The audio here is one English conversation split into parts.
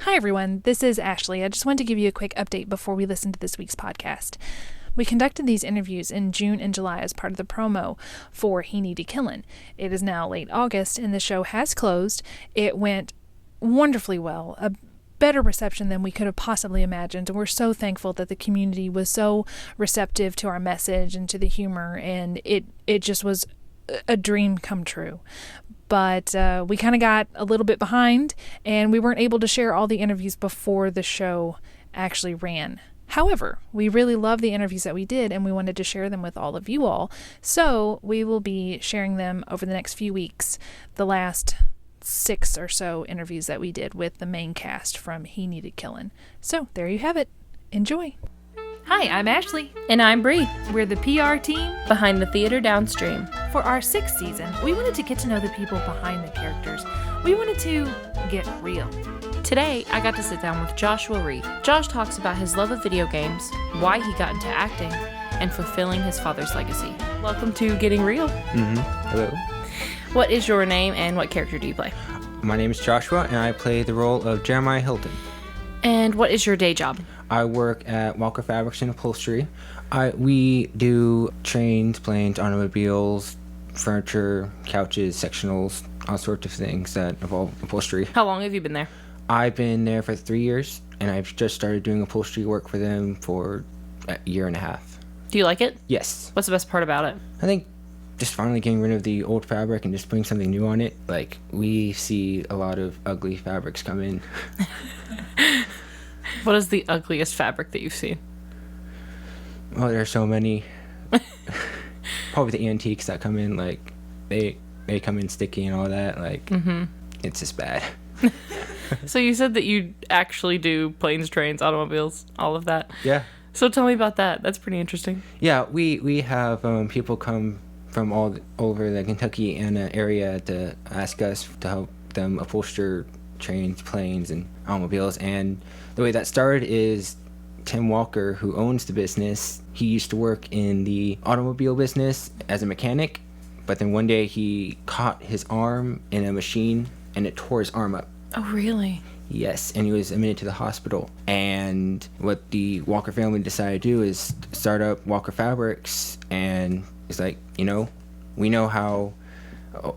Hi everyone, this is Ashley. I just wanted to give you a quick update before we listen to this week's podcast. We conducted these interviews in June and July as part of the promo for Needed Killin. It is now late August and the show has closed. It went wonderfully well, a better reception than we could have possibly imagined, and we're so thankful that the community was so receptive to our message and to the humor, and it just was a dream come true. But we kind of got a little bit behind, and we weren't able to share all the interviews before the show actually ran. However, we really love the interviews that we did, and we wanted to share them with all of you all. So we will be sharing them over the next few weeks, the last 6 or so interviews that we did with the main cast from Needed Killin. So there you have it. Enjoy. Hi, I'm Ashley. And I'm Bree. We're the PR team behind the Theatre Downstream. For our 6th season, we wanted to get to know the people behind the characters. We wanted to get real. Today, I got to sit down with Joshua Rieth. Josh talks about his love of video games, why he got into acting, and fulfilling his father's legacy. Welcome to Getting Real. Hello. What is your name and what character do you play? My name is Joshua, and I play the role of Jeremiah Hilton. And what is your day job? I work at Walker Fabrics and Upholstery. We do trains, planes, automobiles, furniture, couches, sectionals, all sorts of things that involve upholstery. How long have you been there? I've been there for 3 years, and I've just started doing upholstery work for them for a year and a half. Do you like it? Yes. What's the best part about it? I think just finally getting rid of the old fabric and just putting something new on it. Like, we see a lot of ugly fabrics come in. What is the ugliest fabric that you've seen? Well, there are so many. Probably the antiques that come in, like, they come in sticky and all that. Like, It's just bad. So you said that you actually do planes, trains, automobiles, all of that. Yeah. So tell me about that. That's pretty interesting. Yeah, we have people come from all over the Kentucky and area to ask us to help them upholster trains, planes, and automobiles. And the way that started is Tim Walker, who owns the business, he used to work in the automobile business as a mechanic, but then one day he caught his arm in a machine and it tore his arm up. Oh, really? Yes, and he was admitted to the hospital. And what the Walker family decided to do is start up Walker Fabrics, and it's like, we know how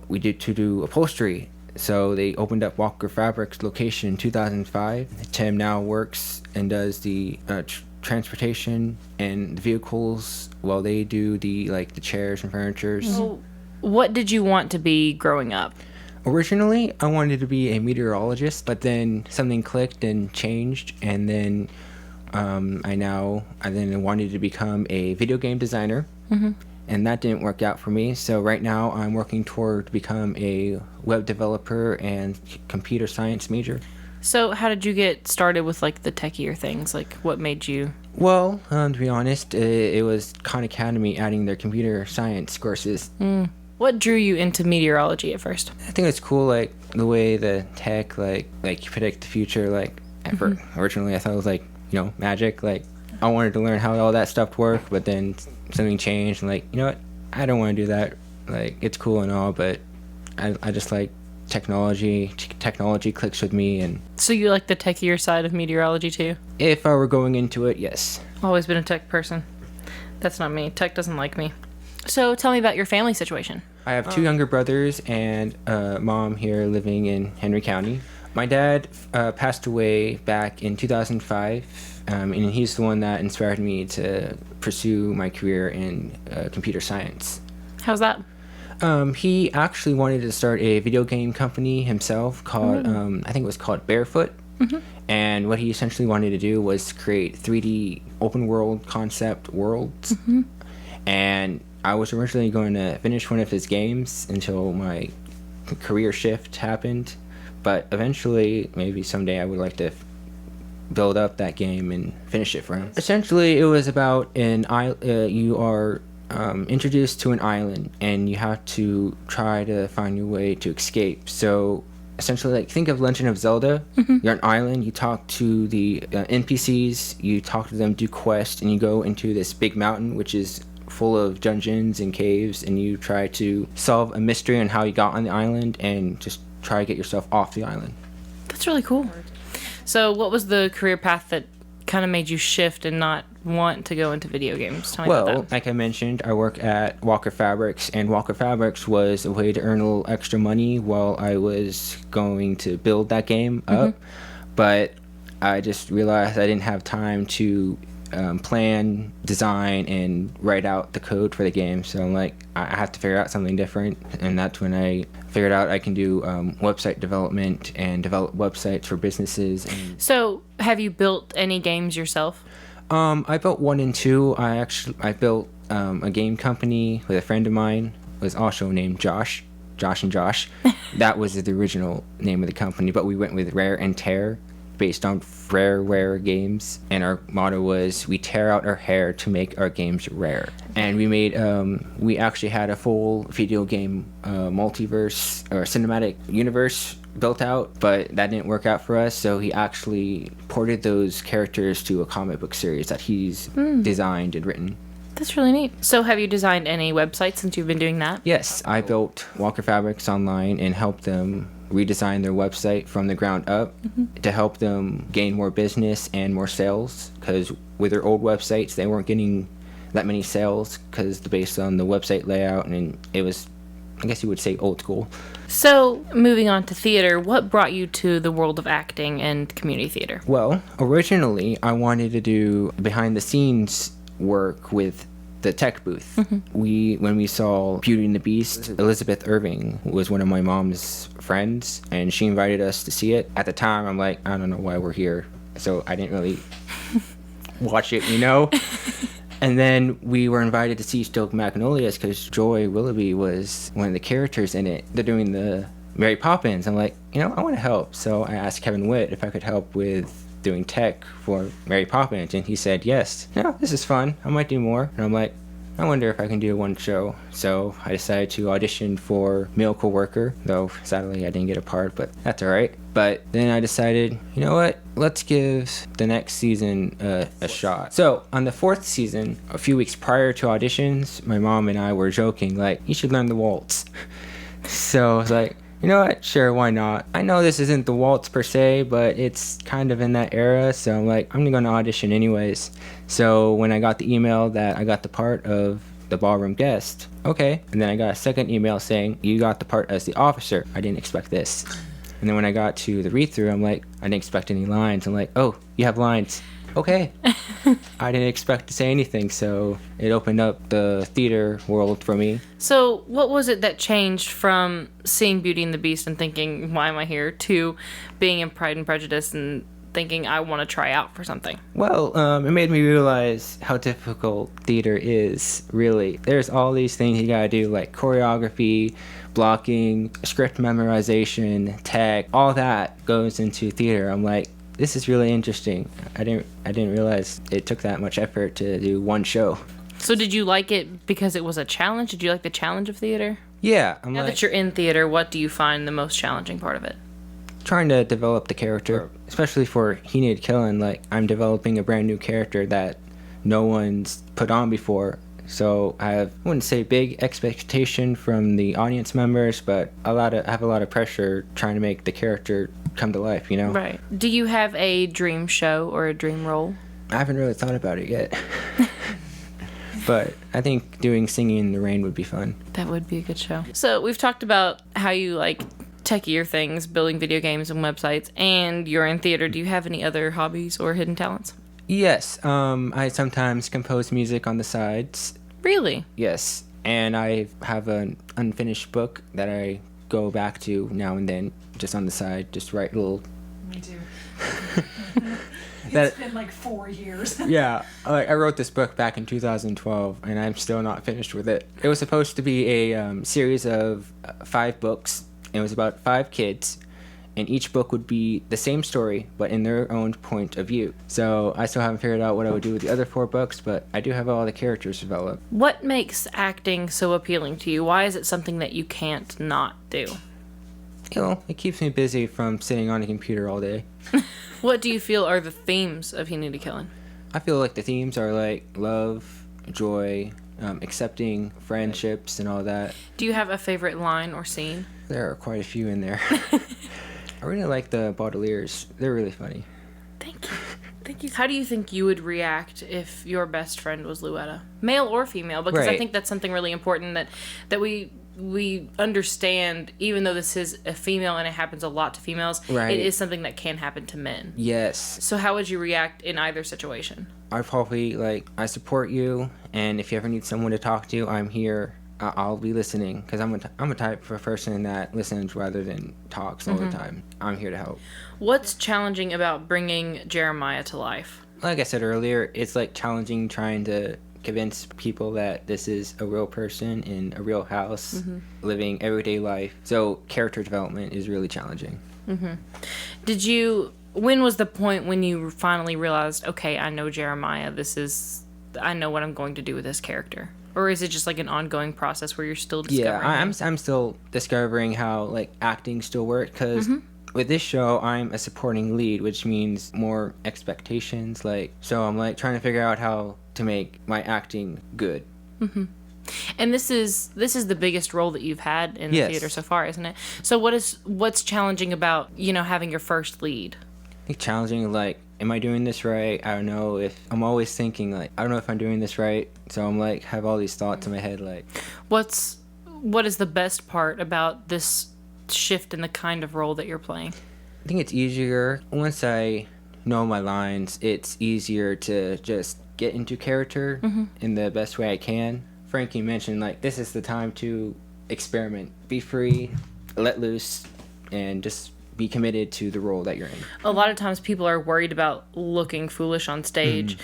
we do upholstery. So they opened up Walker Fabrics location in 2005. Tim now works and does the transportation and the vehicles while they do the chairs and furniture. So what did you want to be growing up? Originally, I wanted to be a meteorologist, but then something clicked and changed, and then I wanted to become a video game designer. And that didn't work out for me. So right now I'm working toward become a web developer and computer science major. So how did you get started with the techier things? What made you? Well, to be honest, it was Khan Academy adding their computer science courses. What drew you into meteorology at first? I think it's cool, the way the tech, you predict the future. Originally I thought it was magic. I wanted to learn how all that stuff worked, but then something changed, and you know what, I don't want to do that. It's cool and all, but I just like technology clicks with me. And so you like the techier side of meteorology too? If I were going into it, yes. Always been a tech person. That's not me. Tech doesn't like me. So tell me about your family situation. I have 2 younger brothers and a mom here living in Henry County. My dad passed away back in 2005, and he's the one that inspired me to pursue my career in computer science. How's that? He actually wanted to start a video game company himself called, I think it was called Barefoot. And what he essentially wanted to do was create 3D open world concept worlds. And I was originally going to finish one of his games until my career shift happened. But eventually, maybe someday, I would like to build up that game and finish it for him. Essentially, it was about you are introduced to an island, and you have to try to find your way to escape. So essentially, think of Legend of Zelda. You're on an island, you talk to the NPCs, you talk to them, do quests, and you go into this big mountain, which is full of dungeons and caves, and you try to solve a mystery on how you got on the island and just try to get yourself off the island. That's really cool. So what was the career path that kind of made you shift and not want to go into video games? Tell me about Well, that. like I mentioned, I work at Walker Fabrics, and Walker Fabrics was a way to earn a little extra money while I was going to build that game up. But I just realized I didn't have time to plan, design, and write out the code for the game. So I'm like, I have to figure out something different. And that's when I figured out I can do website development and develop websites for businesses. And So have you built any games yourself? I built 1 and 2. I built a game company with a friend of mine. It was also named Josh and Josh. That was the original name of the company, but we went with Rare and Tear, based on rare games, and our motto was, we tear out our hair to make our games rare. And we actually had a full video game multiverse or cinematic universe built out, but that didn't work out for us, so he actually ported those characters to a comic book series that he's designed and written. That's really neat. So have you designed any websites since you've been doing that? Yes, I built Walker Fabrics online and helped them redesign their website from the ground up to help them gain more business and more sales, because with their old websites they weren't getting that many sales because based on the website layout, and it was, I guess you would say, old school. So moving on to theater, what brought you to the world of acting and community theater? Well, originally I wanted to do behind the scenes work with the tech booth. When we saw Beauty and the Beast, Elizabeth Irving was one of my mom's friends, and she invited us to see it. At the time, I'm like, I don't know why we're here, so I didn't really watch it, And then we were invited to see Stoked Magnolias because Joy Willoughby was one of the characters in it. They're doing the Mary Poppins. I'm like, I want to help. So I asked Kevin Witt if I could help with doing tech for Mary Poppins, and he said yes. This is fun, I might do more. And I'm like, I wonder if I can do one show. So I decided to audition for Miracle Worker, though sadly I didn't get a part, but that's alright. But then I decided, you know what, let's give the next season a shot. So on the 4th season, a few weeks prior to auditions, my mom and I were joking, like, you should learn the waltz. So I was like, you know what? Sure, why not? I know this isn't the waltz per se, but it's kind of in that era, so I'm like, I'm going to audition anyways. So when I got the email that I got the part of the ballroom guest, okay. And then I got a second email saying, you got the part as the officer. I didn't expect this. And then when I got to the read-through, I'm like, I didn't expect any lines. I'm like, oh, you have lines. Okay. I didn't expect to say anything, so it opened up the theater world for me. So what was it that changed from seeing Beauty and the Beast and thinking, why am I here, to being in Pride and Prejudice and thinking, I want to try out for something? Well, it made me realize how difficult theater is, really. There's all these things you gotta do, like choreography, blocking, script memorization, tech, all that goes into theater. I'm like, this is really interesting. I didn't realize it took that much effort to do one show. So did you like it because it was a challenge? Did you like the challenge of theater? Yeah, Now that you're in theater, what do you find the most challenging part of it? trying to develop the character, especially for He Needed Killin. Like, I'm developing a brand new character that no one's put on before. So I wouldn't say big expectation from the audience members, but I have a lot of pressure trying to make the character come to life, you know? Right. Do you have a dream show or a dream role? I haven't really thought about it yet. But I think doing Singing in the Rain would be fun. That would be a good show. So we've talked about how you like techier things, building video games and websites, and you're in theater. Do you have any other hobbies or hidden talents? Yes, I sometimes compose music on the sides. Really? Yes, and I have an unfinished book that I go back to now and then, just on the side, just write little... Me too. That- It's been like 4 years. Yeah, I wrote this book back in 2012, and I'm still not finished with it. It was supposed to be a series of 5 books. It was about 5 kids, and each book would be the same story, but in their own point of view. So I still haven't figured out what I would do with the other 4 books, but I do have all the characters developed. What makes acting so appealing to you? Why is it something that you can't not do? You know, it keeps me busy from sitting on a computer all day. What do you feel are the themes of He Needed Killin? I feel like the themes are like love, joy, accepting friendships and all that. Do you have a favorite line or scene? There are quite a few in there. I really like the Baudelaires. They're really funny. Thank you. How do you think you would react if your best friend was Luetta? Male or female? Because I Right. think that's something really important that we understand, even though this is a female and it happens a lot to females, Right. it is something that can happen to men. Yes. So how would you react in either situation? I probably, I support you, and if you ever need someone to talk to, I'm here. I'll be listening, because I'm a type of person that listens rather than talks all the time. I'm here to help. What's challenging about bringing Jeremiah to life? Like I said earlier, it's challenging trying to convince people that this is a real person in a real house, living everyday life. So character development is really challenging. When was the point when you finally realized, okay, I know Jeremiah, I know what I'm going to do with this character? Or is it just an ongoing process where you're still discovering? Yeah, I'm still discovering how acting still works, because with this show I'm a supporting lead, which means more expectations. So I'm trying to figure out how to make my acting good. And this is the biggest role that you've had in the Yes. theater so far, isn't it? So what's challenging about having your first lead? I think challenging, am I doing this right? I don't know if I'm always thinking I don't know if I'm doing this right. So I'm have all these thoughts in my head What is the best part about this shift in the kind of role that you're playing? I think it's easier once I know my lines. It's easier to just get into character in the best way I can. Frankie mentioned this is the time to experiment, be free, let loose, and just be committed to the role that you're in. A lot of times people are worried about looking foolish on stage,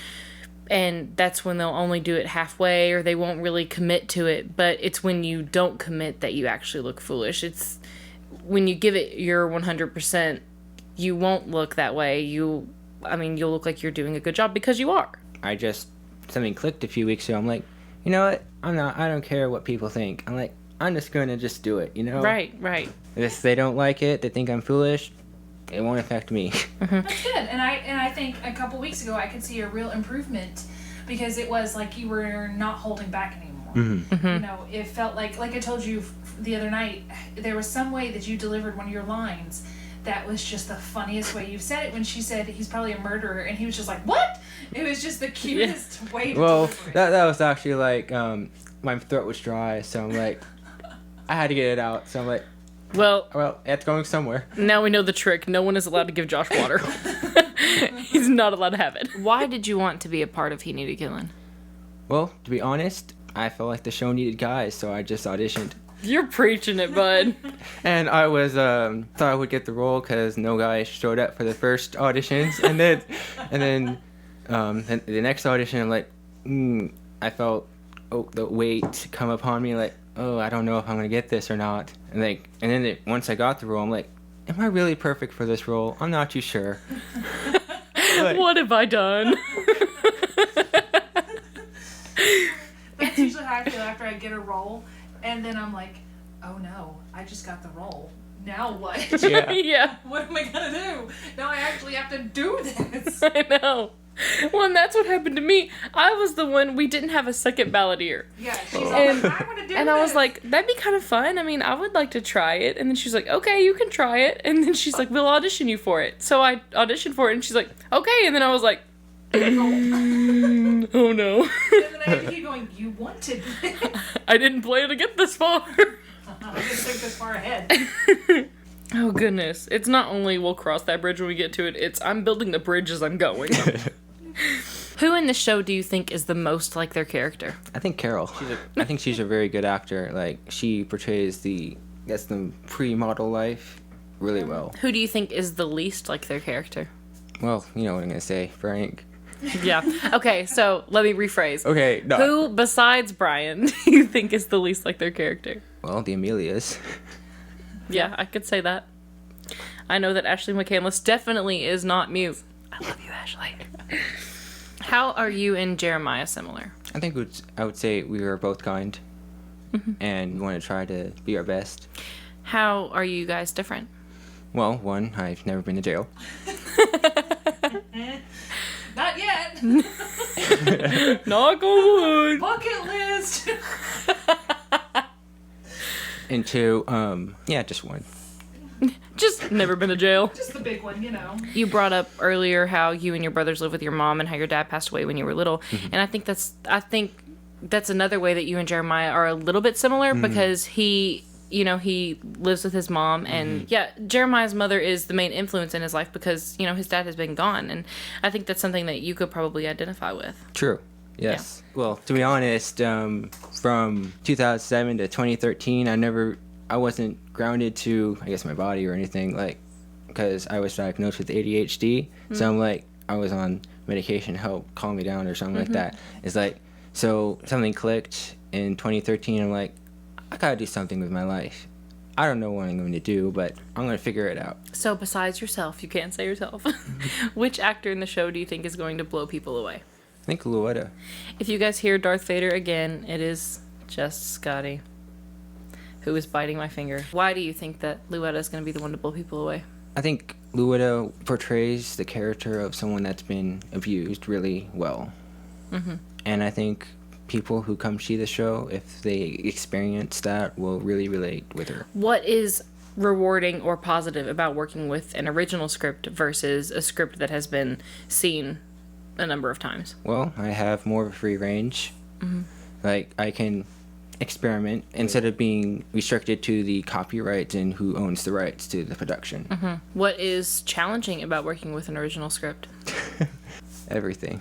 and that's when they'll only do it halfway, or they won't really commit to it. But it's when you don't commit that you actually look foolish. It's when you give it your 100%, you won't look that way. You'll look like you're doing a good job because you are. Something clicked a few weeks ago. I'm you know what? I don't care what people think. I'm just going to just do it, Right. If they don't like it, they think I'm foolish, it won't affect me. That's good. And I think a couple weeks ago I could see a real improvement, because it was you were not holding back anymore. It felt like I told you the other night, there was some way that you delivered one of your lines that was just the funniest way you said it, when she said he's probably a murderer, and he was just what? It was just the cutest way to deliver it. that was actually my throat was dry, so I'm I had to get it out, so I'm well, it's going somewhere. Now we know the trick. No one is allowed to give Josh water. He's not allowed to have it. Why did you want to be a part of He Needed Killin? Well, to be honest, I felt like the show needed guys, so I just auditioned. You're preaching it, bud. And I was thought I would get the role because no guys showed up for the first auditions, and then the next audition, I felt the weight come upon me, I don't know if I'm gonna get this or not, and then once I got the role, I'm am I really perfect for this role? I'm not too sure. What have I done? That's usually how I feel after I get a role, and then I'm oh no, I just got the role. Now what? Yeah. Yeah. What am I gonna do? Now I actually have to do this. I know. Well, and that's what happened to me. I was the one, we didn't have a second balladeer. Yeah, she's And- I want to do this. And I was that'd be kind of fun. I would like to try it. And then she's okay, you can try it. And then she's we'll audition you for it. So I auditioned for it, and she's okay. And then I was oh no. And then I had to keep going, you wanted this. I didn't plan to get this far. I didn't think this far ahead. Oh goodness. It's not only we'll cross that bridge when we get to it, it's I'm building the bridge as I'm going. Who in the show do you think is the most like their character? I think Carol. I think she's a very good actor. She portrays the pre-model life really well. Who do you think is the least like their character? Well, you know what I'm gonna say, Frank. Yeah. Okay, so let me rephrase. Okay, no. Who besides Brian do you think is the least like their character? Well, the Amelias. Yeah, I could say that. I know that Ashley McCandless definitely is not Muse. I love you, Ashley. How are you and Jeremiah similar? I think I would say we were both kind, and want to try to be our best. How are you guys different? Well, one, I've never been to jail. Not yet. Knock on wood. Bucket list. And two, just one. Just Never been to jail. Just the big one, you know. You brought up earlier how you and your brothers live with your mom and how your dad passed away when you were little. And I think that's another way that you and Jeremiah are a little bit similar because he lives with his mom, and Jeremiah's mother is the main influence in his life because, his dad has been gone. And I think that's something that you could probably identify with. True. Yes. Yeah. Well, to be honest, from 2007 to 2013, I wasn't grounded to, I guess, my body or anything, like, because I was diagnosed with ADHD. So I'm like, I was on medication to help calm me down or something like that. It's like, so something clicked in 2013. I'm like, I gotta do something with my life. I don't know what I'm going to do, but I'm going to figure it out. So besides yourself, you can't say yourself, which actor in the show do you think is going to blow people away? I think Luetta. If you guys hear Darth Vader again, it is just Scotty, who is biting my finger. Why do you think that Luetta is going to be the one to blow people away? I think Luetta portrays the character of someone that's been abused really well. And I think people who come see the show, if they experience that, will really relate with her. What is rewarding or positive about working with an original script versus a script that has been seen a number of times? Well, I have more of a free range. Like, I can experiment instead of being restricted to the copyrights and who owns the rights to the production. What is challenging about working with an original script? Everything.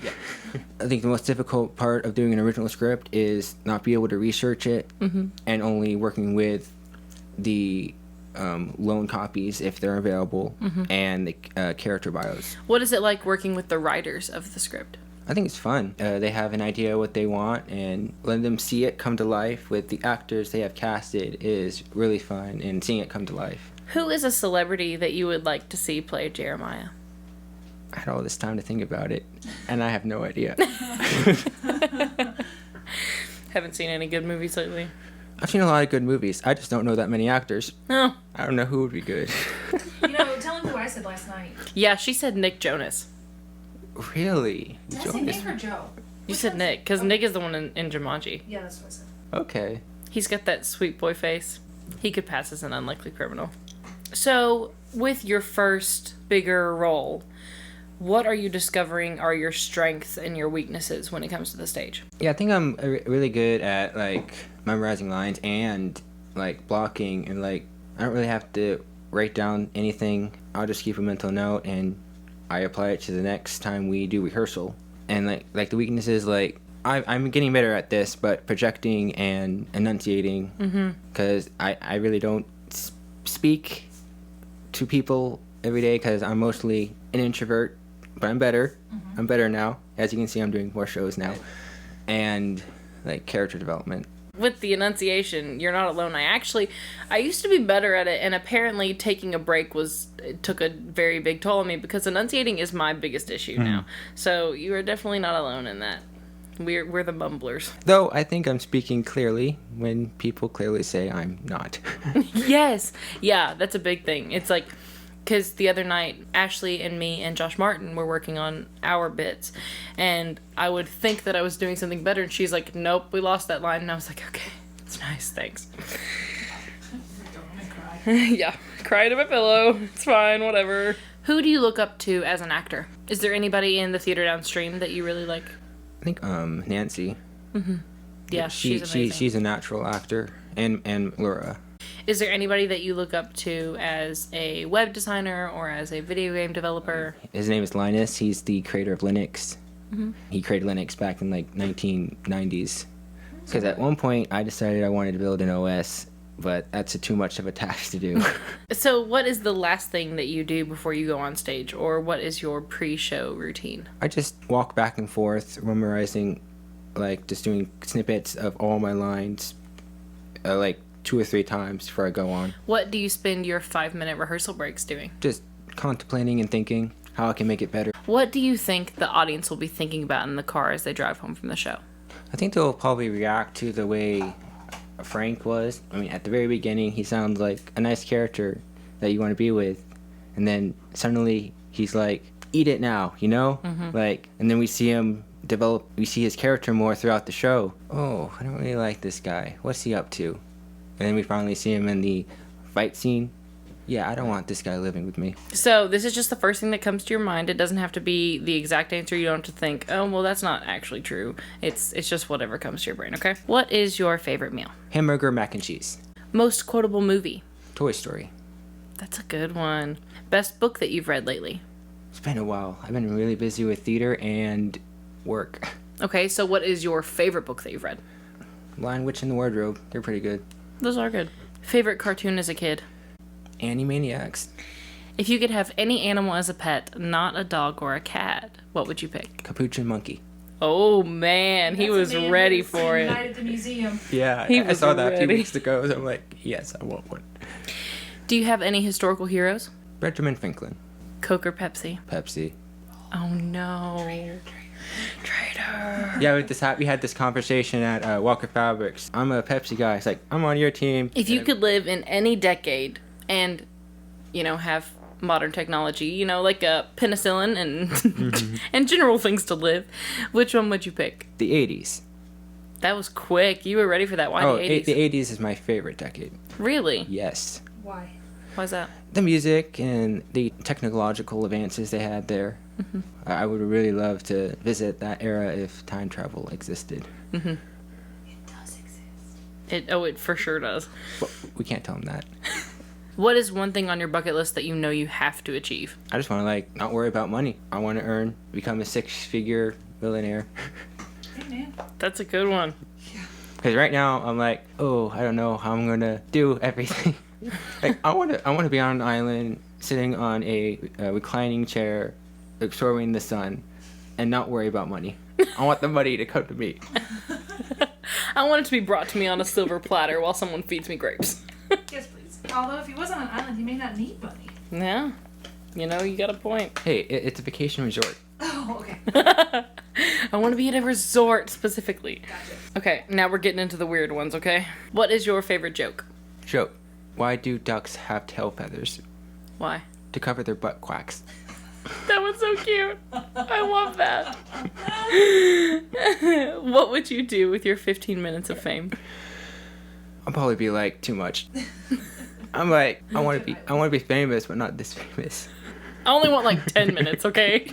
I think the most difficult part of doing an original script is not be able to research it and only working with the loan copies if they're available and the character bios. What is it like working with the writers of the script? I think it's fun. They have an idea what they want, and letting them see it come to life with the actors they have casted is really fun, and seeing it come to life. Who is a celebrity that you would like to see play Jeremiah? I had all this time to think about it, and I have no idea. Haven't seen any good movies lately. I've seen a lot of good movies. I just don't know that many actors. Oh. I don't know who would be good. Tell him who I said last night. Yeah, she said Nick Jonas. Really? Did I say Nick or Joe? You said Nick, because Nick is the one in Jumanji. Yeah, that's what I said. Okay. He's got that sweet boy face. He could pass as an unlikely criminal. So, with your first bigger role, what are you discovering are your strengths and your weaknesses when it comes to the stage? Yeah, I think I'm really good at, like, memorizing lines and, like, blocking, and, like, I don't really have to write down anything. I'll just keep a mental note, and I apply it to the next time we do rehearsal. And, like the weaknesses, like, I'm getting better at this, but projecting and enunciating, because I really don't speak to people every day, because I'm mostly an introvert, but I'm better. I'm better now. As you can see, I'm doing more shows now. And, like, character development. With the enunciation, you're not alone. I used to be better at it, and apparently taking a break took a very big toll on me, because enunciating is my biggest issue now. So you are definitely not alone in that. We're the mumblers. Though I think I'm speaking clearly when people clearly say I'm not. Yes. Yeah, that's a big thing. It's like, because the other night, Ashley and me and Josh Martin were working on our bits, and I would think that I was doing something better, and she's like, nope, we lost that line, and I was like, okay, it's nice, thanks. Yeah, cry to my pillow, it's fine, whatever. Who do you look up to as an actor? Is there anybody in the Theatre Downstream that you really like? I think Nancy. Yeah, she's amazing. She's a natural actor, and Laura. Is there anybody that you look up to as a web designer or as a video game developer? His name is Linus. He's the creator of Linux. He created Linux back in, like, 1990s. Because at one point, I decided I wanted to build an OS, but that's too much of a task to do. So what is the last thing that you do before you go on stage, or what is your pre-show routine? I just walk back and forth, memorizing, like, just doing snippets of all my lines, like, 2 or 3 times before I go on. What do you spend your 5-minute rehearsal breaks doing? Just contemplating and thinking how I can make it better. What do you think the audience will be thinking about in the car as they drive home from the show? I think they'll probably react to the way Frank was. I mean, at the very beginning, he sounds like a nice character that you want to be with. And then suddenly he's like, eat it now, you know? Like, and then we see him develop, we see his character more throughout the show. Oh, I don't really like this guy. What's he up to? And then we finally see him in the fight scene, Yeah, I don't want this guy living with me. So this is just the first thing that comes to your mind. It doesn't have to be the exact answer. You don't have to think, oh, well, that's not actually true. It's just whatever comes to your brain, okay? What is your favorite meal? Hamburger, mac and cheese. Most quotable movie? Toy Story. That's a good one. Best book that you've read lately? It's been a while. I've been really busy with theater and work. Okay, so what is your favorite book that you've read? Lion, Witch, and the Wardrobe. They're pretty good. Those are good. Favorite cartoon as a kid? Animaniacs. If you could have any animal as a pet, not a dog or a cat, what would you pick? Capuchin Monkey. Oh, man. He That's was a man ready who's for seen it. Night at the museum. Yeah, He I was saw that a few ready. weeks ago. So I'm like, yes, I want one. Do you have any historical heroes? Benjamin Franklin. Coke or Pepsi? Pepsi. Oh, no. Traitor. Yeah, we had this conversation at Walker Fabrics. I'm a Pepsi guy. It's like, I'm on your team. If you could live in any decade and, have modern technology, like a penicillin and and general things to live, which one would you pick? The 80s. That was quick. You were ready for that. Why Oh, the 80s? the 80s is my favorite decade. Really? Yes. Why? Why's that? The music and the technological advances they had there. Mm-hmm. I would really love to visit that era if time travel existed. It does exist. It for sure does. But we can't tell them that. What is one thing on your bucket list that you have to achieve? I just want to not worry about money. I want to become a 6-figure millionaire. Hey, man. That's a good one. Because right now I'm like, oh, I don't know how I'm gonna do everything. I want to be on an island, sitting on a reclining chair, absorbing the sun, and not worry about money. I want the money to come to me. I want it to be brought to me on a silver platter while someone feeds me grapes. Yes, please. Although if he was on an island, he may not need money. Yeah. You got a point. Hey, it's a vacation resort. Oh, okay. I want to be at a resort specifically. Gotcha. Okay, now we're getting into the weird ones, okay? What is your favorite joke? Joke. Why do ducks have tail feathers? Why? To cover their butt quacks. That was so cute. I love that. What would you do with your 15 minutes of fame? I'll probably be like, too much. I'm like, I want to be famous, but not this famous. I only want like 10 minutes, okay?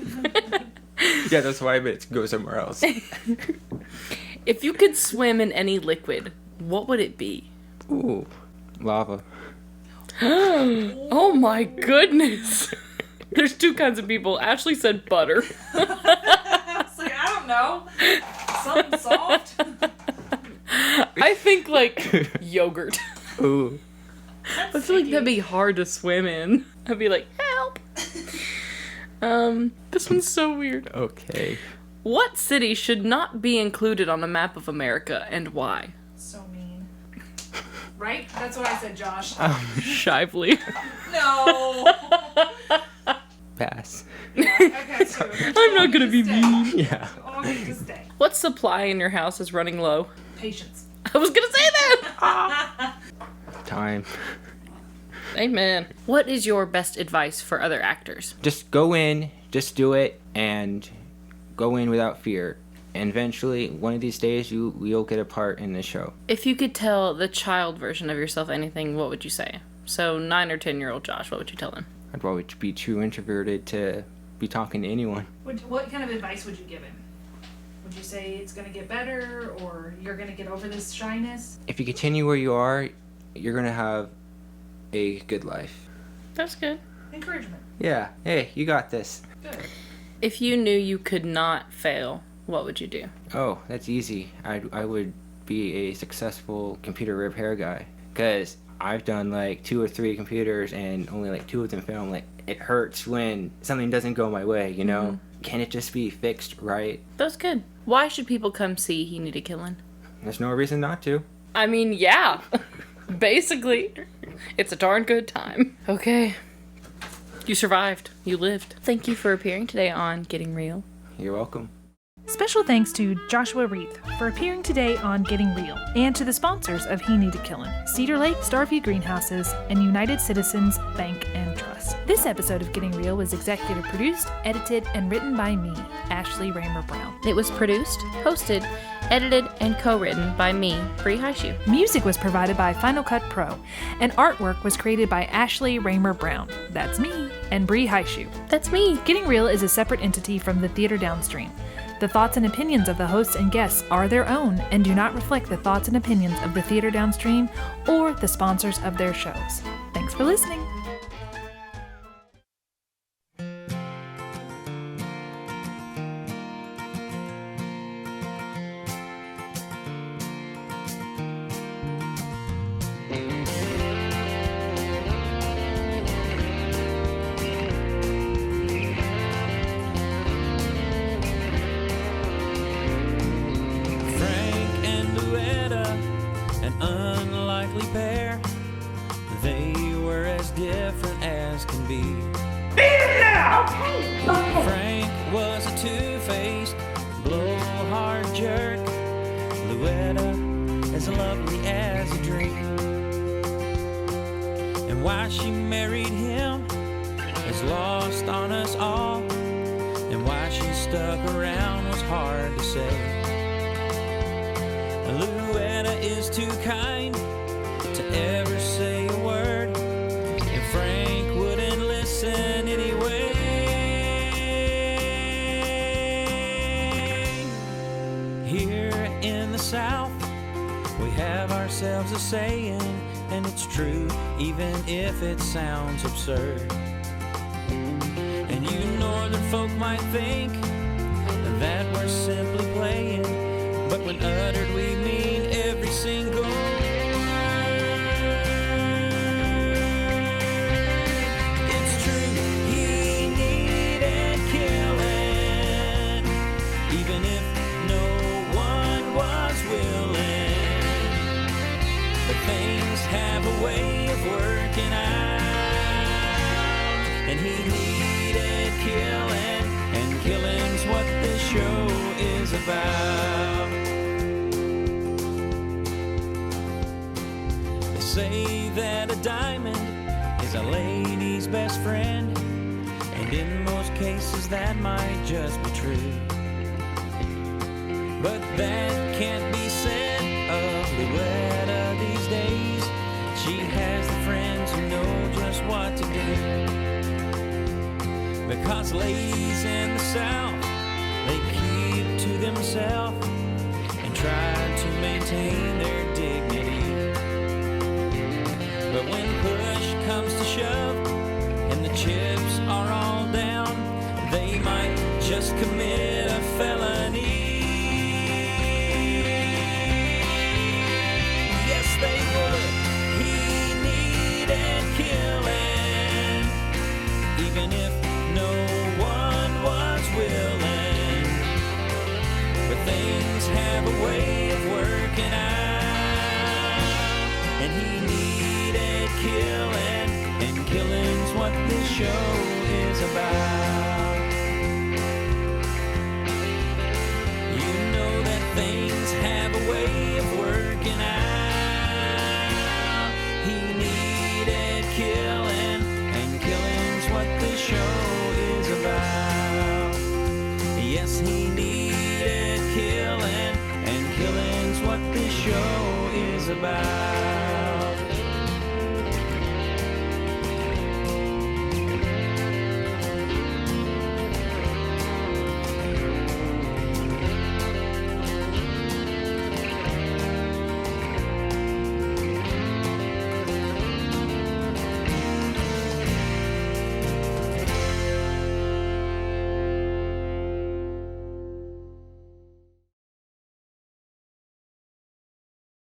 Yeah, those 5 minutes go somewhere else. If you could swim in any liquid, what would it be? Ooh, lava. Oh my goodness. There's 2 kinds of people. Ashley said butter. I was like, I don't know. Something soft. I think like yogurt. Ooh. I feel like that'd be hard to swim in. I'd be like, help. This one's so weird. Okay. What city should not be included on a map of America and why? So mean. Right? That's what I said, Josh. Shively. No. Pass. Yeah, okay, so I'm not gonna be mean. Yeah. All get to stay. What supply in your house is running low? Patience. I was gonna say that! Time. Amen. What is your best advice for other actors? Just go in, just do it, and go in without fear. And eventually, one of these days, you'll get a part in the show. If you could tell the child version of yourself anything, what would you say? So 9 or 10-year-old Josh, what would you tell him? I'd probably be too introverted to be talking to anyone. What kind of advice would you give him? Would you say it's going to get better, or you're going to get over this shyness? If you continue where you are, you're going to have a good life. That's good. Encouragement. Yeah. Hey, you got this. Good. If you knew you could not fail, what would you do? Oh, that's easy. I would be a successful computer repair guy. Because I've done like 2 or 3 computers and only like 2 of them fail. Like, it hurts when something doesn't go my way, you know? Can it just be fixed right? That's good. Why should people come see He Needed Killin? There's no reason not to. I mean, yeah. Basically. It's a darn good time. Okay. You survived. You lived. Thank you for appearing today on Getting Real. You're welcome. Special thanks to Joshua Rieth for appearing today on Getting Real, and to the sponsors of He Needed Killin, Cedar Lake Starview Greenhouses, and United Citizens Bank and Trust. This episode of Getting Real was executive produced, edited, and written by me, Ashley Raymer-Brown. It was produced, hosted, edited, and co-written by me, Bree Heightchew. Music was provided by Final Cut Pro, and artwork was created by Ashley Raymer-Brown. That's me. And Bree Heightchew. That's me. Getting Real is a separate entity from the Theatre Downstream. The thoughts and opinions of the hosts and guests are their own and do not reflect the thoughts and opinions of the Theatre Downstream or the sponsors of their shows. Thanks for listening. Frank was a two-faced, blowhard jerk. Louetta as lovely as a dream. And why she married him is lost on us all. And why she stuck around was hard to say. Louetta is too kind to ever say a word. And Frank wouldn't listen anyway. Here in the South, we have ourselves a saying, and it's true even if it sounds absurd. And you northern folk might think that we're simply playing, but when uttered we mean every single word. It's true, he needed killing, even if no one was willing. But things have a way of working out, and he needed killing, and killing's what this show is about. They say that a diamond is a lady's best friend, and in most cases that might just be true. But that can't be said of Louetta these days. She has the friends who know just what to do. Because ladies in the South, they keep to themselves and try to maintain their dignity. But when push comes to shove and the chips are all down, they might just commit a felony. Yes, they would. He needed killing, even if no one was willing. But things have a way of working out, and he needed killing, and killing's what this show is about. You know that things have a way of working out. He needed killing, and killing's what this show is about. Yes, he needed killing, and killing's what this show is about.